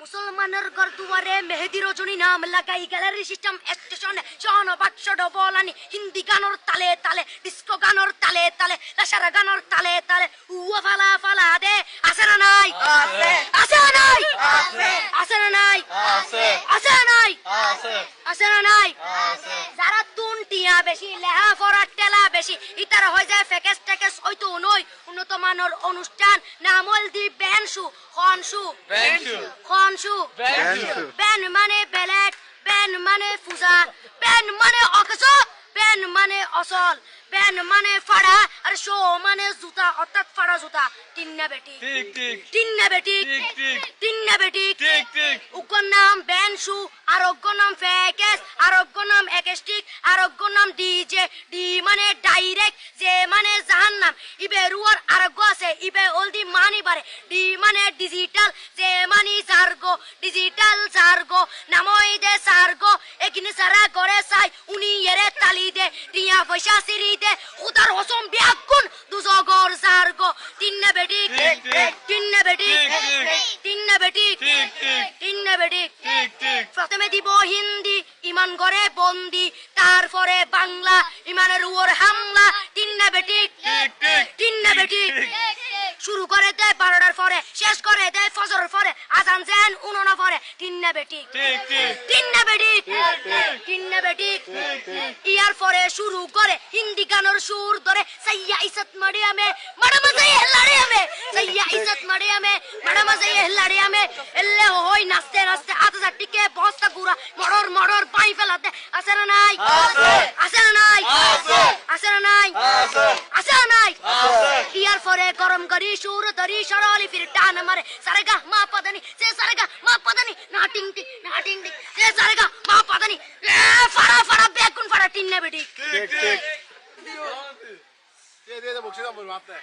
মুসলমানের গরদুয়ারে মেহেদি রজনী নাম লাগাই গ্যালারি সিস্টেম স্টেশনে শন বাক্স ডবলানি হিন্দি গানোর তালে তালে ডিস্কো গানোর তালে তালে লাসারা গানোর তালে তালে উয়া ফালা ফালা দে আছে না নাই আছে আছে না নাই আছে আছে না নাই আছে আছে না নাই আছে আছে না নাই আছে যারা তুনটিয়া বেশি লেহা ফরা টেলা বেশি ইতারা হয়ে যায় ফেকেস টেকেস হয়তো নয় উন্নত মানের অনুষ্ঠান নামল দি বেনশু খনশু বেনশু খনশু বেনশু বেন মানে বেলেট বেন মানে ফুজা বেন মানে অকস বেন মানে অসল বেন মানে ফাড়া আর শো মানে জুতা অর্থাৎ ফাড়া জুতা তিন্না বেটি ঠিক ঠিক তিন্না বেটি ঠিক ঠিক তিন্না বেটি ঠিক ঠিক উকর নাম বেনশু আরোগ্য নাম ফেকেস আরোগ্য নাম একেস্টিক আরোগ্য নাম ডিজে ডি মানে ডাইরেক্ট যে মানে জাহান্নাম ইবে রুয়ার আরোগ্য আছে ইবে অলদি মানি বারে ডি মানে ডিজিটাল যে মানি সার্গো ডিজিটাল সার্গো নামই দে সার্গো একিনি সারা করে সাই উনি এরে তালি দে রিয়া পয়সা সিরি দে খুদার হসম বিয়াকুন দুজগর সার্গো তিন্না বেটি ঠিক ঠিক তিন্না বেটি ঠিক ঠিক তিন্না বেটি ঠিক ঠিক তিন্না বেটি ঠিক ঠিক প্রথমে দিব হিন্দি ইমান করে বন্দি তারপরে বাংলা ইমানের উপর হামলা তিন্না বেটি ঠিক ঠিক তিন্না বেটি শুরু করে দেয় 12টার পরে শেষ করে দেয় ফজরের পরে আজান যেন উননা পরে তিন্না বেটি ঠিক ঠিক তিন্না বেটি ঠিক ঠিক তিন্না বেটি ঠিক ঠিক ইয়ার পরে শুরু করে হিন্দি গানের সুর ধরে সাইয়া ইজ্জত মারিয়া মে ম্যাডাম যাই হেলাড়িয়া মে সাইয়া ইজ্জত মারিয়া মে ম্যাডাম যাই হেলাড়িয়া মে এলে হই নাচতে নাচতে আধা টিকে বস্তা গুড়া মড়র মড়র পাই ফেলাতে আছে না নাই আছে আছে না নাই আছে আছে না নাই আছে আছে না নাই আছে ইয়ার পরে গরম করি সুর ধরি সরলি ফির টান মারে সারেগা মা পদানি সে সারেগা মা পদানি না টিং টিং না টিং টিং সে সারেগা মা পদানি ফাড়া ফাড়া বেগুন ফাড়া টিন্না বেটি ঠিক ঠিক দিয়ে বকশিস বলবো আপনি